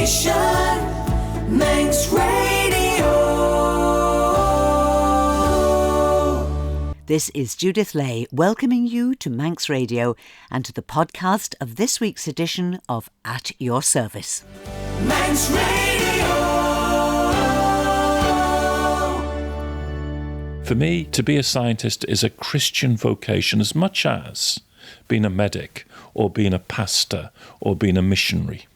station, Manx Radio. This is Judith Lay welcoming you to Manx Radio and to the podcast of this week's edition of At Your Service. Manx Radio. For me, to be a scientist is a Christian vocation as much as being a medic or being a pastor or being a missionary.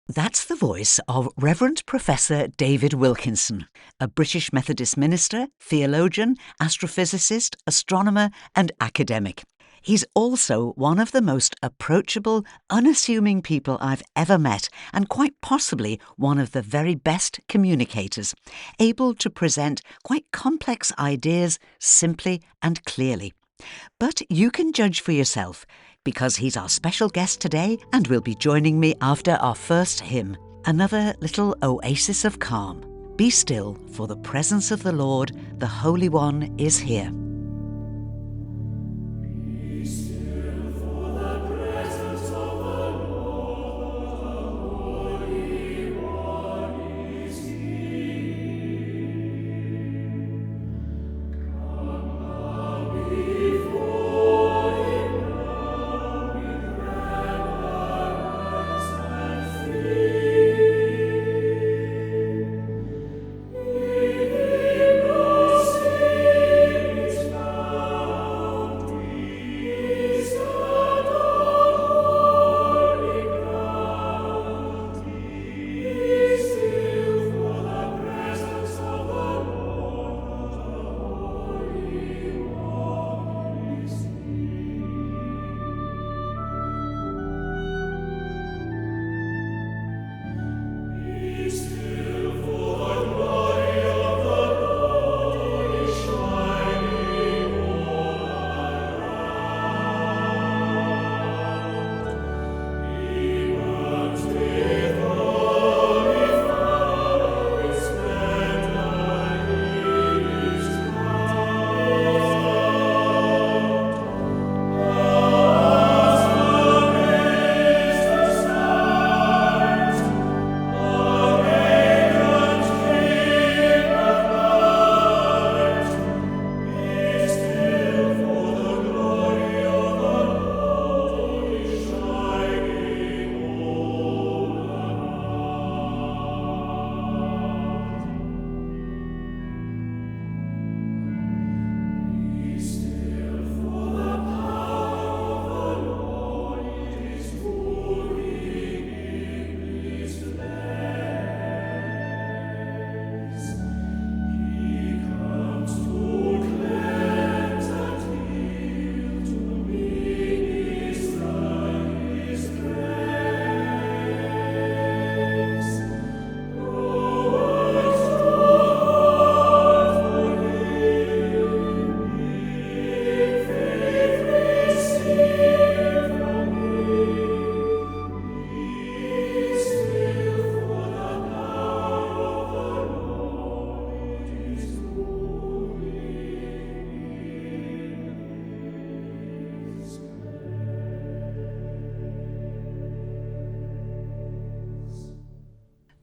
That's the voice of Rev'd Professor David Wilkinson, a British Methodist minister, theologian, astrophysicist, astronomer and academic. He's also one of the most approachable, unassuming people I've ever met, and quite possibly one of the very best communicators, able to present quite complex ideas simply and clearly. But you can judge for yourself, because he's our special guest today and will be joining me after our first hymn, another little oasis of calm. Be still, for the presence of the Lord, the Holy One, is here.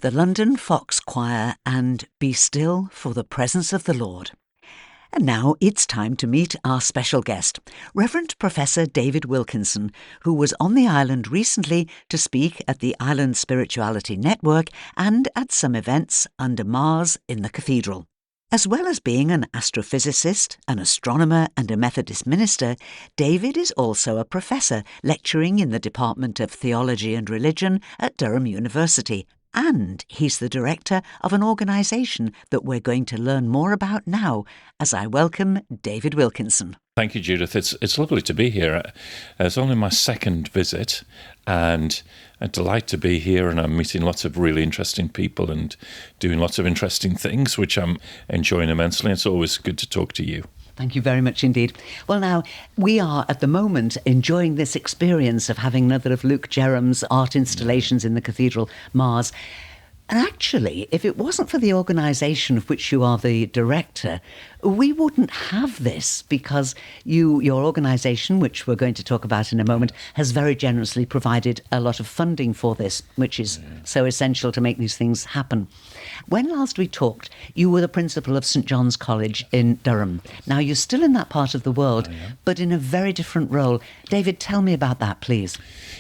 The London Fox Choir and Be Still, for the Presence of the Lord. And now it's time to meet our special guest, Rev'd Professor David Wilkinson, who was on the island recently to speak at the Island Spirituality Network and at some events under Mars in the Cathedral. As well as being an astrophysicist, an astronomer and a Methodist minister, David is also a professor lecturing in the Department of Theology and Religion at Durham University. And he's the director of an organisation that we're going to learn more about now as I welcome David Wilkinson. Thank you, Judith. It's lovely to be here. It's only my second visit and a delight to be here, and I'm meeting lots of really interesting people and doing lots of interesting things, which I'm enjoying immensely. It's always good to talk to you. Thank you very much indeed. Well, now, we are at the moment enjoying this experience of having another of Luke Jerram's art installations in the Cathedral, Mars. And actually, if it wasn't for the organisation of which you are the director, We wouldn't have this because your organisation, which we're going to talk about in a moment, has very generously provided a lot of funding for this, which is so essential to make these things happen. When last we talked, you were the principal of St John's College in Durham. Now, you're still in that part of the world, but in a very different role. David, tell me about that, please.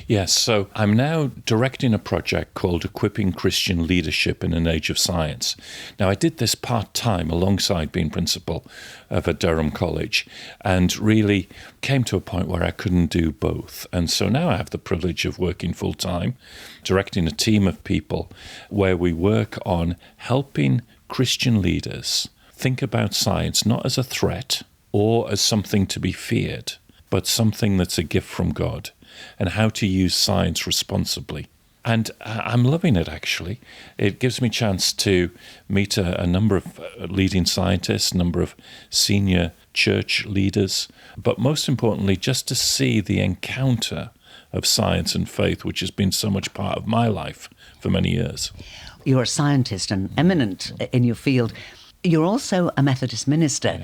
Yes, so I'm now directing a project called Equipping Christian Leadership in an Age of Science. Now, I did this part-time alongside being principal of a Durham college and really came to a point where I couldn't do both. And so now I have the privilege of working full-time, directing a team of people where we work on helping Christian leaders think about science not as a threat or as something to be feared, but something that's a gift from God, and how to use science responsibly. And I'm loving it, actually. It gives me a chance to meet a number of leading scientists, a number of senior church leaders, but most importantly, just to see the encounter of science and faith, which has been so much part of my life for many years. You're a scientist and eminent in your field. You're also a Methodist minister.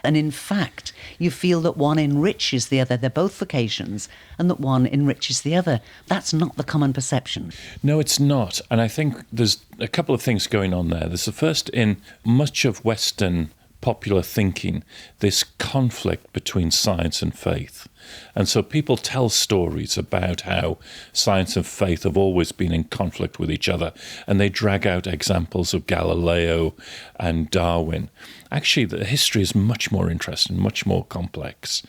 And in fact, you feel that one enriches the other. They're both vocations, and that one enriches the other. That's not the common perception. No, it's not. And I think there's a couple of things going on there. There's the first, in much of Western popular thinking, this conflict between science and faith. And so people tell stories about how science and faith have always been in conflict with each other, and they drag out examples of Galileo and Darwin. Actually, the history is much more interesting, much more complex.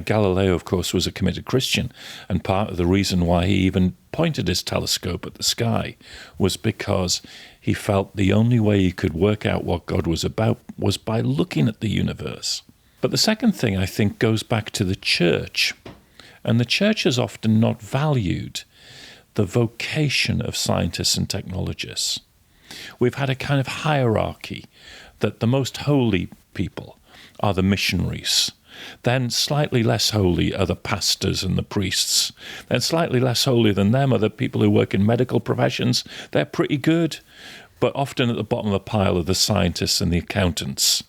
Galileo, of course, was a committed Christian, and part of the reason why he even pointed his telescope at the sky was because he felt the only way he could work out what God was about was by looking at the universe. But the second thing, I think, goes back to the church. And the church has often not valued the vocation of scientists and technologists. We've had a kind of hierarchy that the most holy people are the missionaries. Then slightly less holy are the pastors and the priests. Then slightly less holy than them are the people who work in medical professions. They're pretty good. But often at the bottom of the pile are the scientists and the accountants.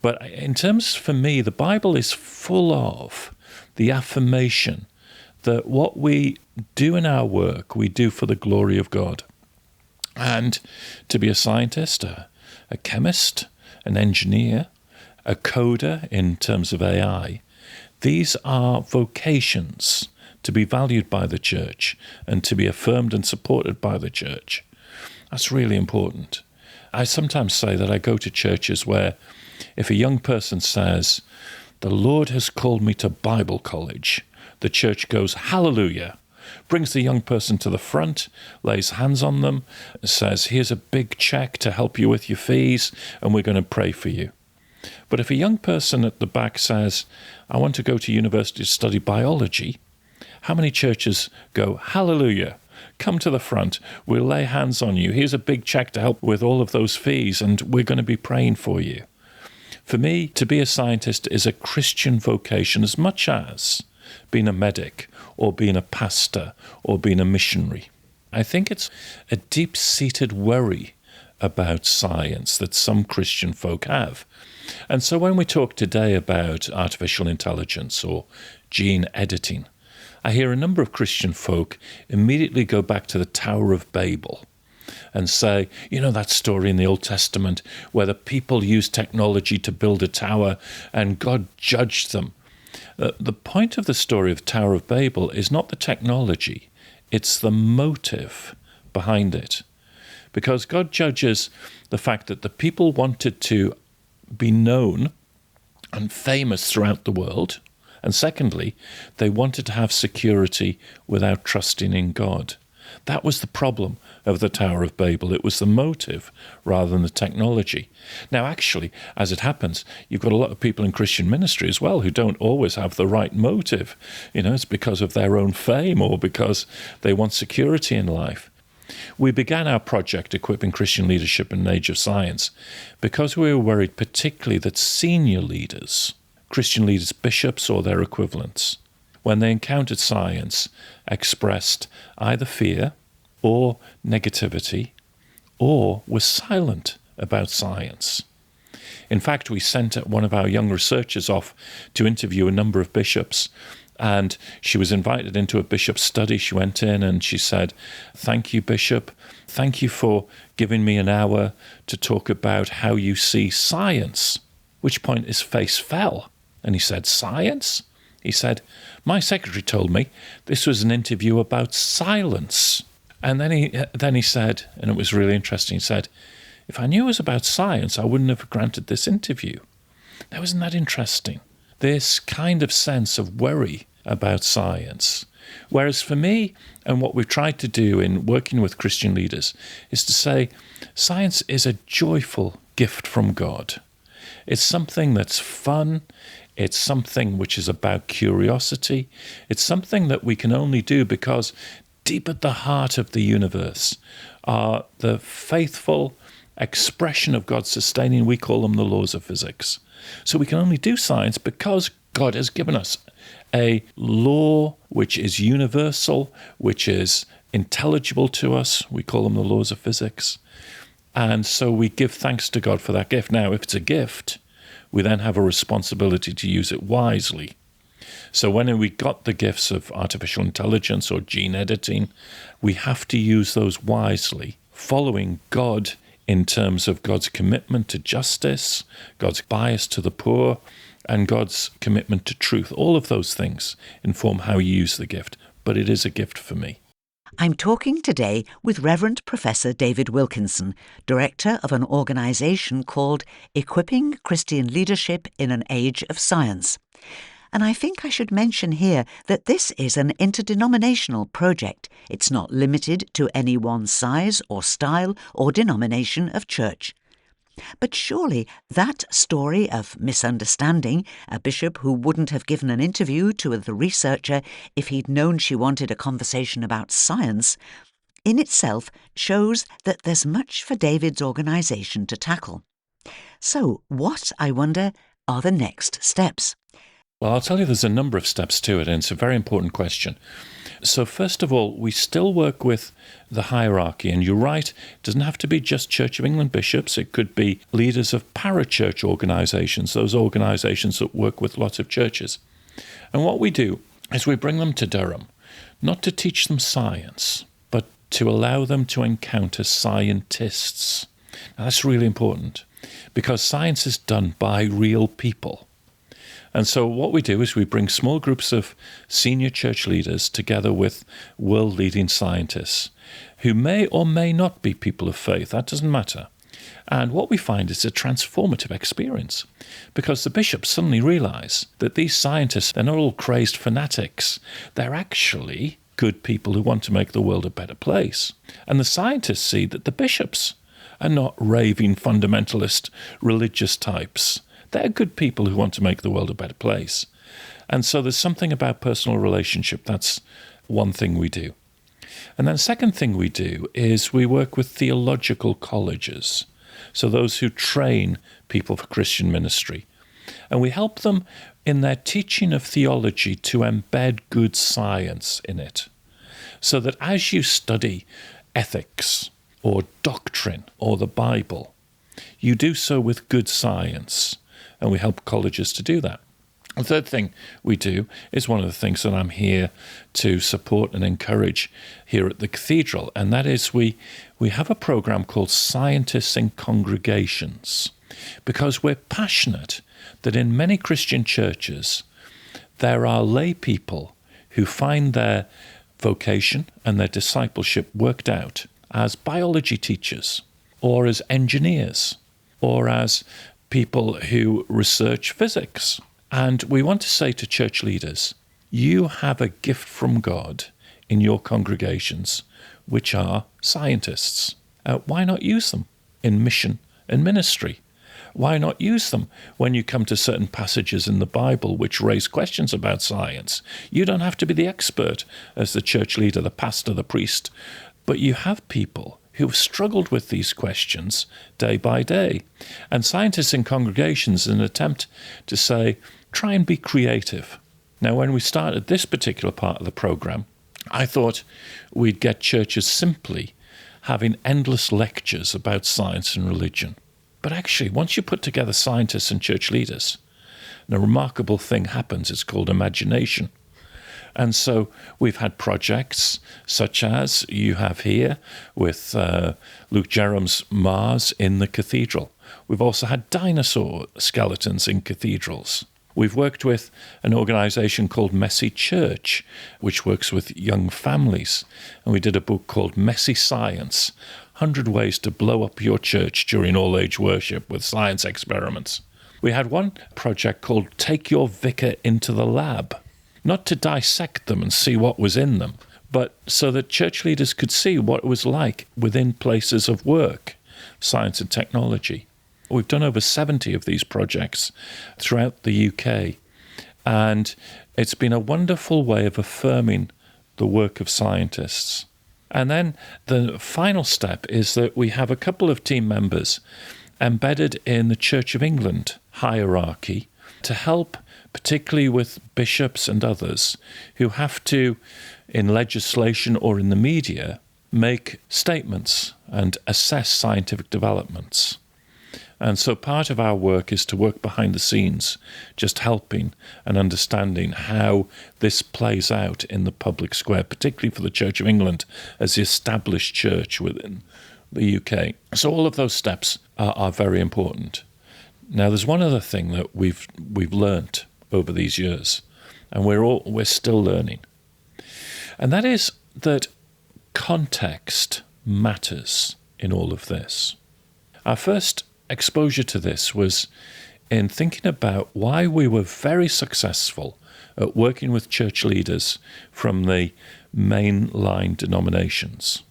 But in terms, for me, the Bible is full of the affirmation that what we do in our work, we do for the glory of God. And to be a scientist, a chemist, an engineer, a coder in terms of AI, these are vocations to be valued by the church and to be affirmed and supported by the church. That's really important. I sometimes say that I go to churches where if a young person says, "The Lord has called me to Bible college," the church goes, "Hallelujah," brings the young person to the front, lays hands on them, says, "Here's a big check to help you with your fees, and we're going to pray for you." But if a young person at the back says, "I want to go to university to study biology," how many churches go, "Hallelujah, come to the front, we'll lay hands on you, here's a big check to help with all of those fees, and we're going to be praying for you"? For me, to be a scientist is a Christian vocation as much as being a medic or being a pastor or being a missionary. I think it's a deep-seated worry about science that some Christian folk have. And so when we talk today about artificial intelligence or gene editing, I hear a number of Christian folk immediately go back to the Tower of Babel and say, you know that story in the Old Testament where the people used technology to build a tower and God judged them. The point of the story of the Tower of Babel is not the technology, it's the motive behind it. Because God judges the fact that the people wanted to be known and famous throughout the world, and secondly, they wanted to have security without trusting in God. That was the problem of the Tower of Babel. It was the motive rather than the technology. Now, actually, as it happens, you've got a lot of people in Christian ministry as well who don't always have the right motive. You know, it's because of their own fame or because they want security in life. We began our project, Equipping Christian Leadership in an Age of Science, because we were worried particularly that senior leaders, Christian leaders, bishops or their equivalents, when they encountered science, expressed either fear or negativity or were silent about science. In fact, we sent one of our young researchers off to interview a number of bishops, and she was invited into a bishop's study. She went in and she said, "Thank you, Bishop. Thank you for giving me an hour to talk about how you see science." Which point his face fell. And he said, "Science?" He said, "My secretary told me this was an interview about silence." And then he said, and it was really interesting, he said, "If I knew it was about science, I wouldn't have granted this interview." Now, isn't that interesting? This kind of sense of worry about science. Whereas for me, and what we've tried to do in working with Christian leaders, is to say science is a joyful gift from God. It's something that's fun. It's something which is about curiosity. It's something that we can only do because deep at the heart of the universe are the faithful expression of God's sustaining. We call them the laws of physics. So we can only do science because God has given us a law which is universal, which is intelligible to us. We call them the laws of physics. And so we give thanks to God for that gift. Now, if it's a gift, we then have a responsibility to use it wisely. So when we got the gifts of artificial intelligence or gene editing, we have to use those wisely, following God in terms of God's commitment to justice, God's bias to the poor, and God's commitment to truth. All of those things inform how you use the gift, but it is a gift for me. I'm talking today with Rev'd Professor David Wilkinson, director of an organisation called Equipping Christian Leadership in an Age of Science. And I think I should mention here that this is an interdenominational project. It's not limited to any one size or style or denomination of church. But surely that story of misunderstanding, a bishop who wouldn't have given an interview to the researcher if he'd known she wanted a conversation about science, in itself shows that there's much for David's organisation to tackle. So what, I wonder, are the next steps? Well, I'll tell you there's a number of steps to it, and it's a very important question. So first of all, we still work with the hierarchy, and you're right, it doesn't have to be just Church of England bishops. It could be leaders of parachurch organisations, those organisations that work with lots of churches. And what we do is we bring them to Durham, not to teach them science, but to allow them to encounter scientists. Now, that's really important, because science is done by real people. And so what we do is we bring small groups of senior church leaders together with world-leading scientists who may or may not be people of faith. That doesn't matter. And what we find is a transformative experience, because the bishops suddenly realize that these scientists, they're not all crazed fanatics. They're actually good people who want to make the world a better place. And the scientists see that the bishops are not raving fundamentalist religious types. They're good people who want to make the world a better place. And so there's something about personal relationship. That's one thing we do. And then the second thing we do is we work with theological colleges, so those who train people for Christian ministry. And we help them in their teaching of theology to embed good science in it, so that as you study ethics or doctrine or the Bible, you do so with good science. And we help colleges to do that. The third thing we do is one of the things that I'm here to support and encourage here at the cathedral, and that is we have a program called Scientists in Congregations, because we're passionate that in many Christian churches there are lay people who find their vocation and their discipleship worked out as biology teachers or as engineers or as people who research physics. And we want to say to church leaders, you have a gift from God in your congregations, which are scientists. Why not use them in mission and ministry? Why not use them when you come to certain passages in the Bible which raise questions about science? You don't have to be the expert as the church leader, the pastor, the priest, but you have people who've struggled with these questions day by day. And Scientists in Congregations is an attempt to say, try and be creative. Now, when we started this particular part of the program, I thought we'd get churches simply having endless lectures about science and religion. But actually, once you put together scientists and church leaders, a remarkable thing happens. It's called imagination. And so we've had projects such as you have here with Luke Jerram's Mars in the cathedral. We've also had dinosaur skeletons in cathedrals. We've worked with an organisation called Messy Church, which works with young families. And we did a book called Messy Science, 100 Ways to Blow Up Your Church During All-Age Worship with Science Experiments. We had one project called Take Your Vicar into the Lab, not to dissect them and see what was in them, but so that church leaders could see what it was like within places of work, science and technology. We've done over 70 of these projects throughout the UK, and it's been a wonderful way of affirming the work of scientists. And then the final step is that we have a couple of team members embedded in the Church of England hierarchy to help, particularly with bishops and others who have to, in legislation or in the media, make statements and assess scientific developments. And so part of our work is to work behind the scenes, just helping and understanding how this plays out in the public square, particularly for the Church of England as the established church within the UK. So all of those steps are very important. Now, there's one other thing that we've learnt over these years, and we're still learning, and that is that context matters in all of this. Our first exposure to this was in thinking about why we were very successful at working with church leaders from the mainline denominations.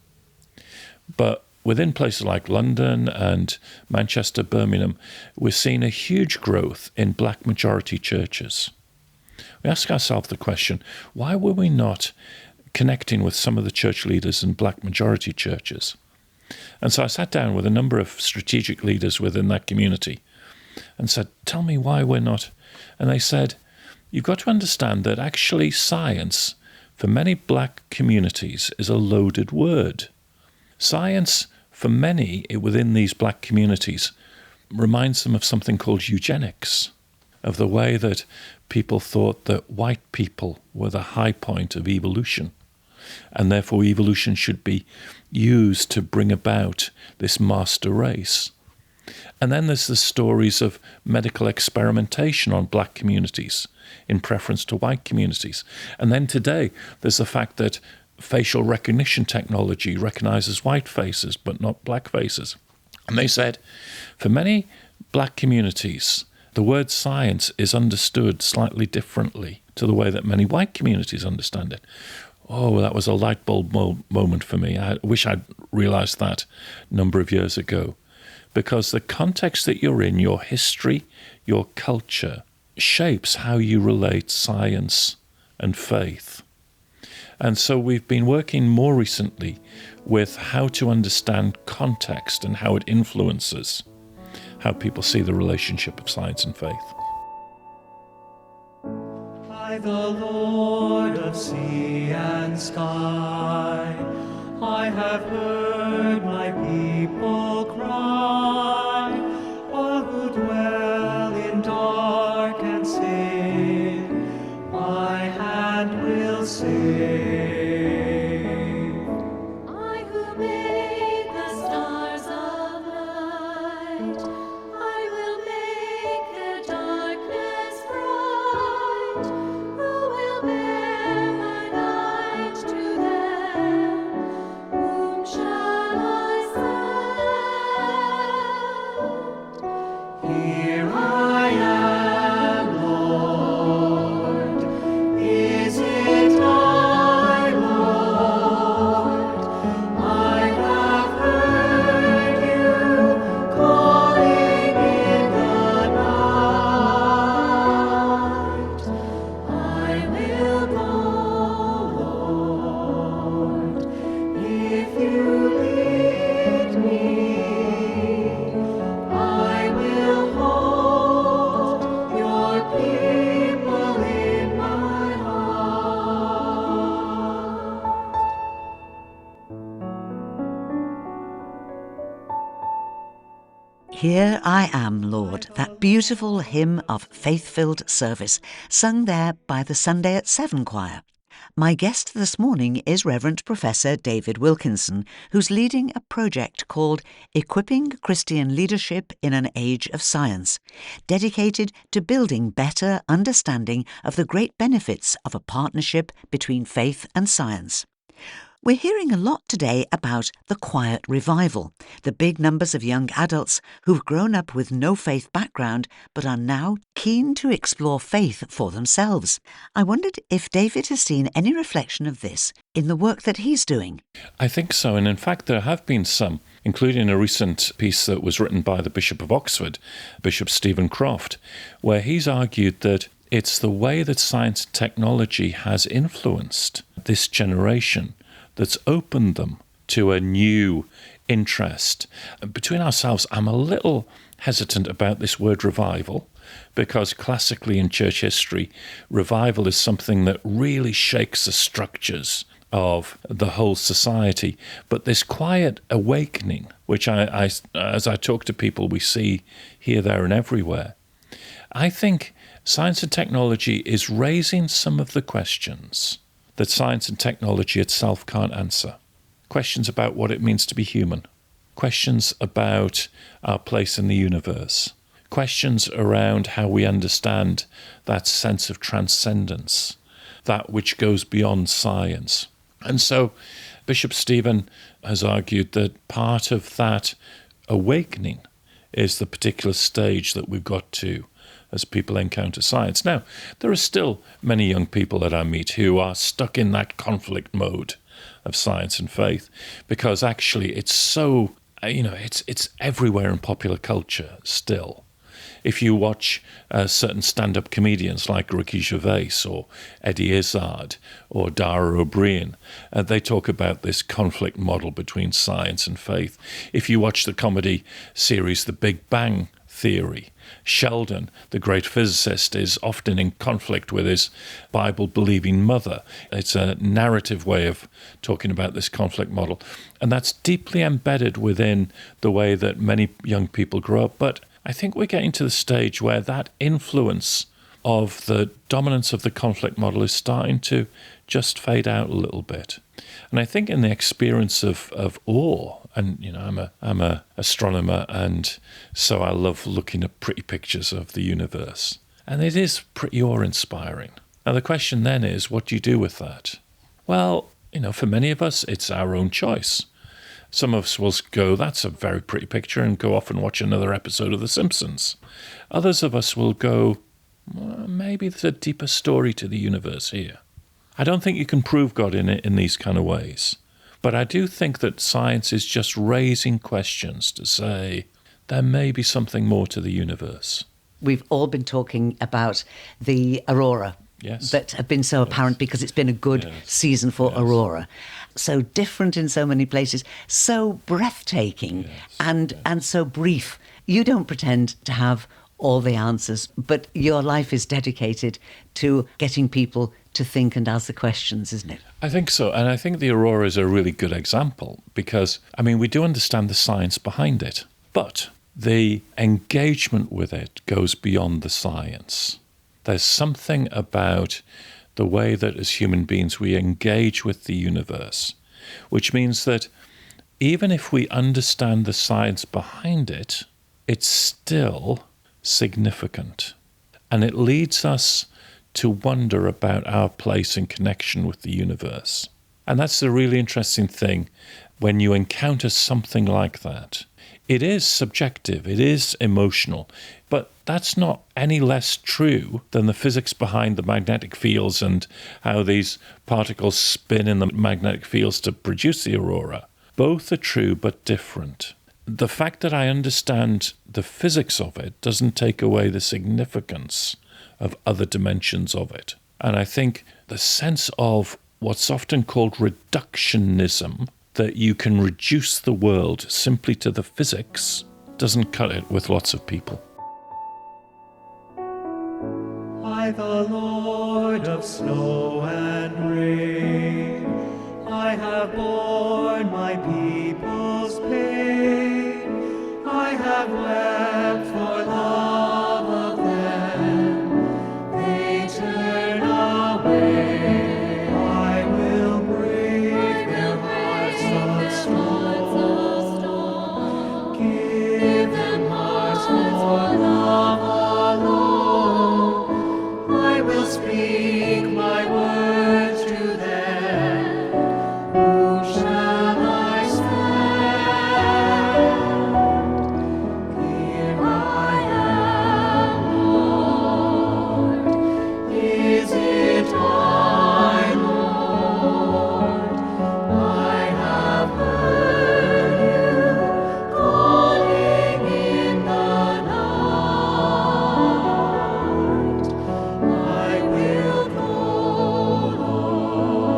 But within places like London and Manchester, Birmingham, we're seeing a huge growth in black majority churches. We ask ourselves the question, why were we not connecting with some of the church leaders in black majority churches? And so I sat down with a number of strategic leaders within that community and said, tell me why we're not. And they said, you've got to understand that actually science, for many black communities, is a loaded word. Science, for many within these black communities, reminds them of something called eugenics, of the way that people thought that white people were the high point of evolution, and therefore evolution should be used to bring about this master race. And then there's the stories of medical experimentation on black communities in preference to white communities. And then today, there's the fact that facial recognition technology recognizes white faces but not black faces. And they said, for many black communities, the word science is understood slightly differently to the way that many white communities understand it. Oh, that was a light bulb moment for me. I wish I'd realized that a number of years ago. Because the context that you're in, your history, your culture, shapes how you relate science and faith. And so we've been working more recently with how to understand context and how it influences how people see the relationship of science and faith. By the Lord of sea and sky, I have heard my people cry, all who dwell in dark and sin, my hand will save. I who made the stars of light, I will make the darkness bright. Who will bear my light to them? Whom shall I send? Here I am, Lord. Is it I, Here I Am, Lord, that beautiful hymn of faith-filled service, sung there by the Sunday at 7 choir. My guest this morning is Rev'd Professor David Wilkinson, who's leading a project called Equipping Christian Leadership in an Age of Science, dedicated to building better understanding of the great benefits of a partnership between faith and science. We're hearing a lot today about the quiet revival, the big numbers of young adults who've grown up with no faith background but are now keen to explore faith for themselves. I wondered if David has seen any reflection of this in the work that he's doing. I think so, and in fact there have been some, including a recent piece that was written by the Bishop of Oxford, Bishop Stephen Croft, where he's argued that it's the way that science and technology has influenced this generation that's opened them to a new interest. Between ourselves, I'm a little hesitant about this word revival, because classically in church history, revival is something that really shakes the structures of the whole society. But this quiet awakening, which I as I talk to people, we see here, there, and everywhere, I think science and technology is raising some of the questions that science and technology itself can't answer. Questions about what it means to be human. Questions about our place in the universe. Questions around how we understand that sense of transcendence, that which goes beyond science. And so Bishop Stephen has argued that part of that awakening is the particular stage that we've got to as people encounter science. Now, there are still many young people that I meet who are stuck in that conflict mode of science and faith, because actually it's so, it's everywhere in popular culture still. If you watch certain stand-up comedians like Ricky Gervais or Eddie Izzard or Dara O'Brien, they talk about this conflict model between science and faith. If you watch the comedy series The Big Bang Theory, Sheldon, the great physicist, is often in conflict with his Bible-believing mother. It's a narrative way of talking about this conflict model. And that's deeply embedded within the way that many young people grow up. But I think we're getting to the stage where that influence of the dominance of the conflict model is starting to just fade out a little bit. And I think in the experience of awe, and I'm a astronomer, and so I love looking at pretty pictures of the universe, and it is pretty awe-inspiring. Now the question then is, what do you do with that? Well, for many of us, it's our own choice. Some of us will go, that's a very pretty picture, and go off and watch another episode of The Simpsons. Others of us will go, well, maybe there's a deeper story to the universe here. I don't think you can prove God in these kind of ways. But I do think that science is just raising questions to say there may be something more to the universe. We've all been talking about the aurora. Yes. That have been so apparent because it's been a good season for aurora. So different in so many places, so breathtaking and so brief. You don't pretend to have all the answers, but your life is dedicated to getting people to think and ask the questions, isn't it? I think so. And I think the aurora is a really good example because, we do understand the science behind it, but the engagement with it goes beyond the science. There's something about the way that as human beings we engage with the universe, which means that even if we understand the science behind it, it's still significant. And it leads us to wonder about our place in connection with the universe. And that's the really interesting thing when you encounter something like that. It is subjective, it is emotional, but that's not any less true than the physics behind the magnetic fields and how these particles spin in the magnetic fields to produce the aurora. Both are true but different. The fact that I understand the physics of it doesn't take away the significance of other dimensions of it. And I think the sense of what's often called reductionism, that you can reduce the world simply to the physics, doesn't cut it with lots of people. I, the Lord of snow and rain, I have borne my people's pain. I have have wept for love of them. They turn away. I will break their hearts of stone. Give them hearts for love alone. I will speak my words to them. Who shall I stand? Here I am, Lord. Is it I, Lord? I have heard you calling in the night. I will go, Lord,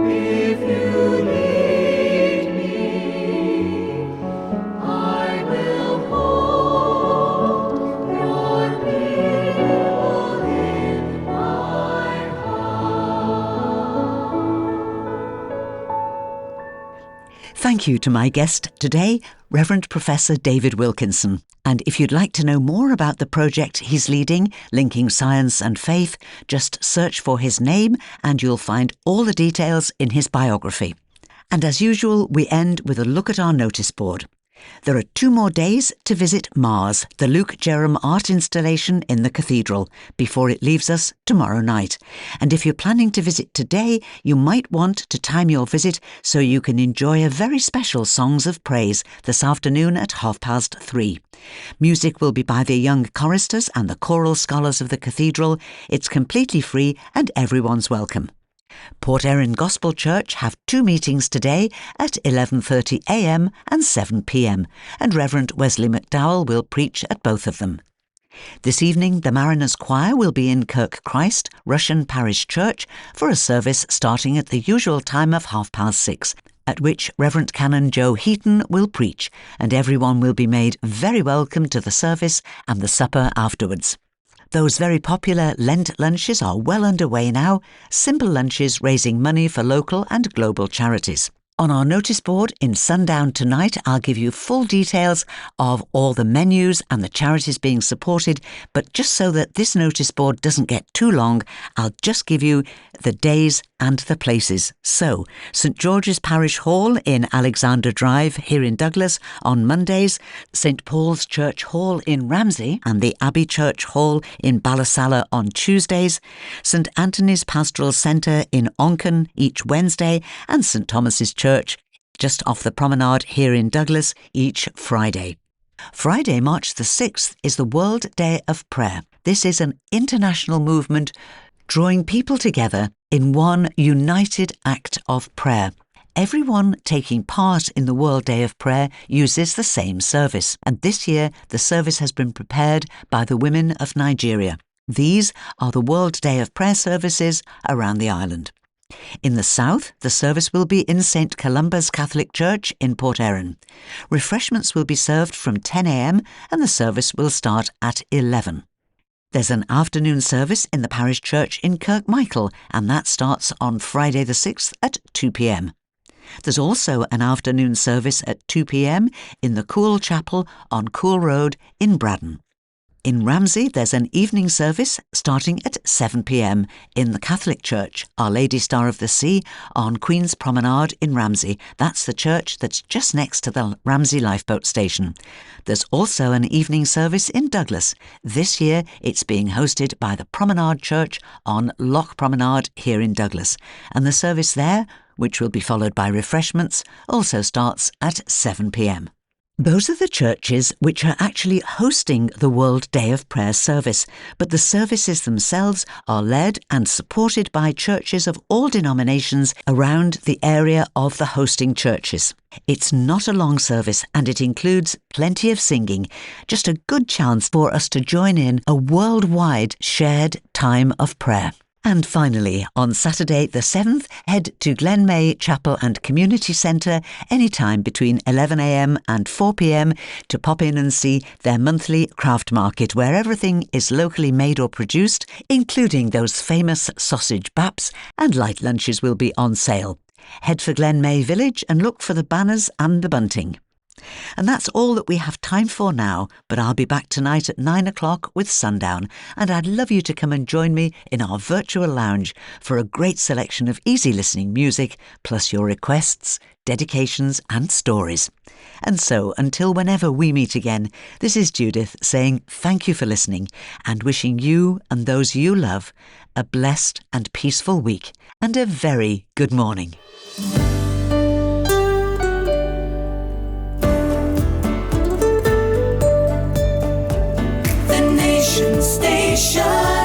if you lead me. I will hold your people in my heart. Thank you to my guest today, Rev'd Professor David Wilkinson. And if you'd like to know more about the project he's leading, linking science and faith, just search for his name and you'll find all the details in his biography. And as usual, we end with a look at our notice board. There are 2 more days to visit Mars, the Luke Jerram art installation in the cathedral, before it leaves us tomorrow night. And if you're planning to visit today, you might want to time your visit so you can enjoy a very special Songs of Praise this afternoon at 3:30. Music will be by the young choristers and the choral scholars of the cathedral. It's completely free and everyone's welcome. Port Erin Gospel Church have 2 meetings today at 11:30 a.m. and 7 p.m, and Reverend Wesley McDowell will preach at both of them. This evening, the Mariners Choir will be in Kirk Christ, Russian Parish Church, for a service starting at the usual time of 6:30, at which Reverend Canon Joe Heaton will preach, and everyone will be made very welcome to the service and the supper afterwards. Those very popular Lent lunches are well underway now, simple lunches raising money for local and global charities. On our notice board in sundown tonight, I'll give you full details of all the menus and the charities being supported, but just so that this notice board doesn't get too long, I'll just give you the days and the places. So, St George's Parish Hall in Alexander Drive here in Douglas on Mondays, St Paul's Church Hall in Ramsey and the Abbey Church Hall in Ballasalla on Tuesdays, St Anthony's Pastoral Centre in Onken each Wednesday, and St Thomas's Church just off the promenade here in Douglas each Friday. Friday, March the 6th, is the World Day of Prayer. This is an international movement drawing people together in one united act of prayer. Everyone taking part in the World Day of Prayer uses the same service, and this year the service has been prepared by the women of Nigeria. These are the World Day of Prayer services around the island. In the south, the service will be in St Columba's Catholic Church in Port Erin. Refreshments will be served from 10 a.m. and the service will start at 11. There's an afternoon service in the parish church in Kirkmichael, and that starts on Friday the 6th at 2 p.m. There's also an afternoon service at 2 p.m. in the Cool Chapel on Cool Road in Braddon. In Ramsey, there's an evening service starting at 7 p.m. in the Catholic Church, Our Lady Star of the Sea, on Queen's Promenade in Ramsey. That's the church that's just next to the Ramsey lifeboat station. There's also an evening service in Douglas. This year, it's being hosted by the Promenade Church on Loch Promenade here in Douglas. And the service there, which will be followed by refreshments, also starts at 7 p.m. Those are the churches which are actually hosting the World Day of Prayer service, but the services themselves are led and supported by churches of all denominations around the area of the hosting churches. It's not a long service and it includes plenty of singing, just a good chance for us to join in a worldwide shared time of prayer. And finally, on Saturday the 7th, head to Glenmay Chapel and Community Centre anytime between 11 a.m. and 4 p.m. to pop in and see their monthly craft market where everything is locally made or produced, including those famous sausage baps, and light lunches will be on sale. Head for Glenmay Village and look for the banners and the bunting. And that's all that we have time for now, but I'll be back tonight at 9 o'clock with Sundown, and I'd love you to come and join me in our virtual lounge for a great selection of easy listening music, plus your requests, dedications and stories. And so, until whenever we meet again, this is Judith saying thank you for listening and wishing you and those you love a blessed and peaceful week and a very good morning. The Nation Station.